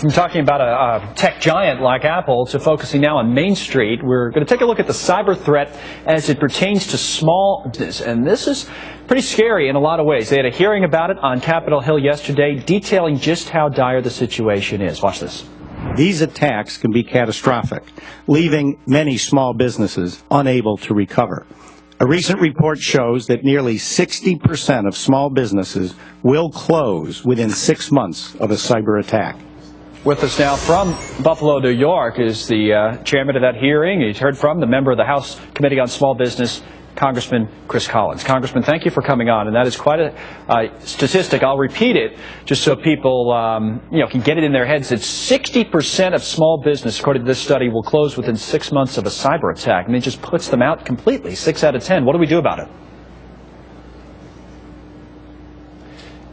From talking about a tech giant like Apple to focusing now on Main Street, we're going to take a look at the cyber threat as it pertains to small business. And this is pretty scary in a lot of ways. They had a hearing about it on Capitol Hill yesterday, detailing just how dire the situation is. Watch this. These attacks can be catastrophic, leaving many small businesses unable to recover. A recent report shows that nearly 60% of small businesses will close within 6 months of a cyber attack. With us now from Buffalo, New York, is the chairman of that hearing. He's heard from the member of the House Committee on Small Business, Congressman Chris Collins. Congressman, thank you for coming on, and that is quite a statistic. I'll repeat it just so people can get it in their heads that 60% of small business, according to this study, will close within 6 months of a cyber attack. I mean, it just puts them out completely. 6 out of 10. What do we do about it?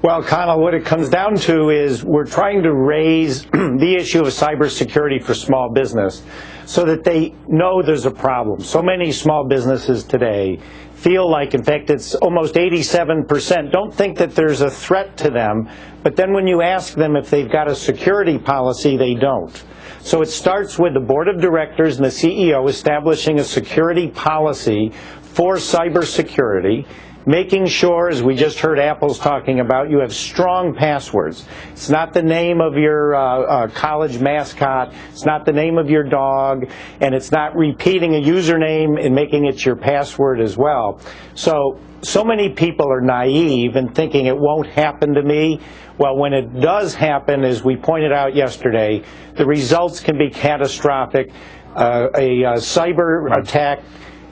Well, Connell, what it comes down to is we're trying to raise the issue of cybersecurity for small business so that they know there's a problem. So many small businesses today feel like, in fact, it's almost 87%, don't think that there's a threat to them, but then when you ask them if they've got a security policy, they don't. So it starts with the board of directors and the CEO establishing a security policy for cybersecurity, making sure, as we just heard Apple's talking about, you have strong passwords. It's not the name of your college mascot, it's not the name of your dog, and it's not repeating a username and making it your password as well. So many people are naive and thinking it won't happen to me. Well, when it does happen, as we pointed out yesterday, the results can be catastrophic. A cyber attack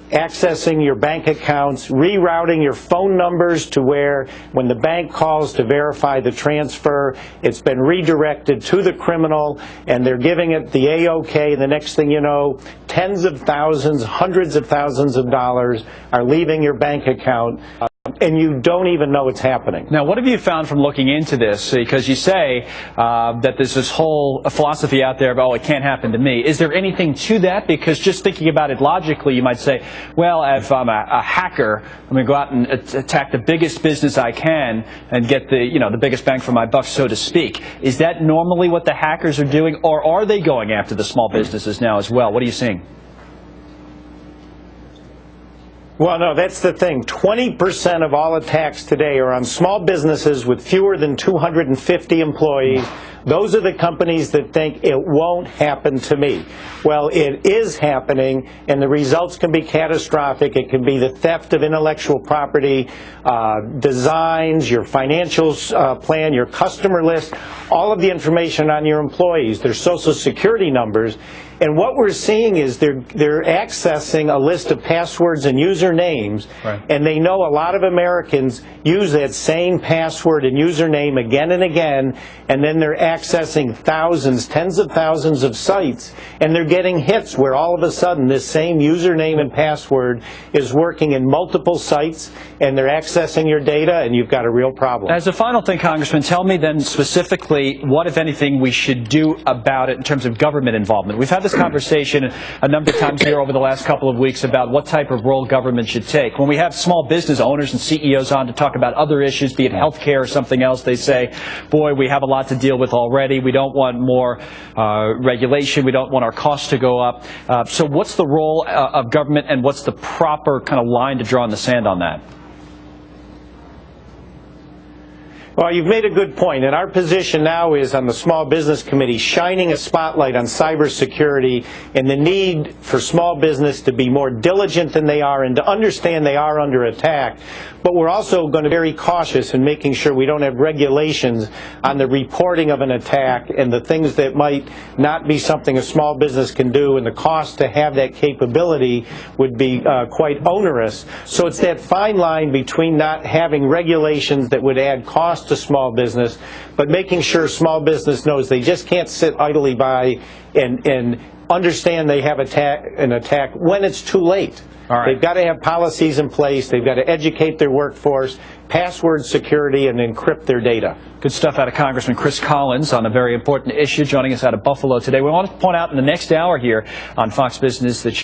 accessing your bank accounts, rerouting your phone numbers to where when the bank calls to verify the transfer, it's been redirected to the criminal and they're giving it the A-OK. The next thing you know, tens of thousands, hundreds of thousands of dollars are leaving your bank account. And you don't even know it's happening. Now, what have you found from looking into this? Because you say that there's this whole philosophy out there about, oh, it can't happen to me. Is there anything to that? Because just thinking about it logically, you might say, well, if I'm a hacker, I'm going to go out and attack the biggest business I can and get the biggest bang for my buck, so to speak. Is that normally what the hackers are doing, or are they going after the small businesses now as well? What are you seeing? Well, no, that's the thing. 20% of all attacks today are on small businesses with fewer than 250 employees. Those are the companies that think it won't happen to me. Well, it is happening, and the results can be catastrophic. It can be the theft of intellectual property, designs, your financial plan, your customer list, all of the information on your employees, their social security numbers. And what we're seeing is they're accessing a list of passwords and usernames, right, and they know a lot of Americans use that same password and username again and again, and then they're accessing thousands, tens of thousands of sites, and they're getting hits where all of a sudden this same username and password is working in multiple sites, and they're accessing your data, and you've got a real problem. As a final thing, Congressman, tell me then specifically what, if anything, we should do about it in terms of government involvement. We've had this conversation a number of times here over the last couple of weeks about what type of role government should take. When we have small business owners and CEOs on to talk about other issues, be it health care or something else, they say, boy, we have a lot to deal with already. We don't want more regulation. We don't want our costs to go up. So what's the role of government, and what's the proper kind of line to draw in the sand on that? Well, you've made a good point, and our position now is on the Small Business Committee shining a spotlight on cybersecurity and the need for small business to be more diligent than they are and to understand they are under attack. But we're also going to be very cautious in making sure we don't have regulations on the reporting of an attack and the things that might not be something a small business can do, and the cost to have that capability would be quite onerous. So it's that fine line between not having regulations that would add cost to small business, but making sure small business knows they just can't sit idly by and understand they have an attack when it's too late. All right. They've got to have policies in place. They've got to educate their workforce, password security, and encrypt their data. Good stuff out of Congressman Chris Collins on a very important issue, joining us out of Buffalo today. We want to point out in the next hour here on Fox Business that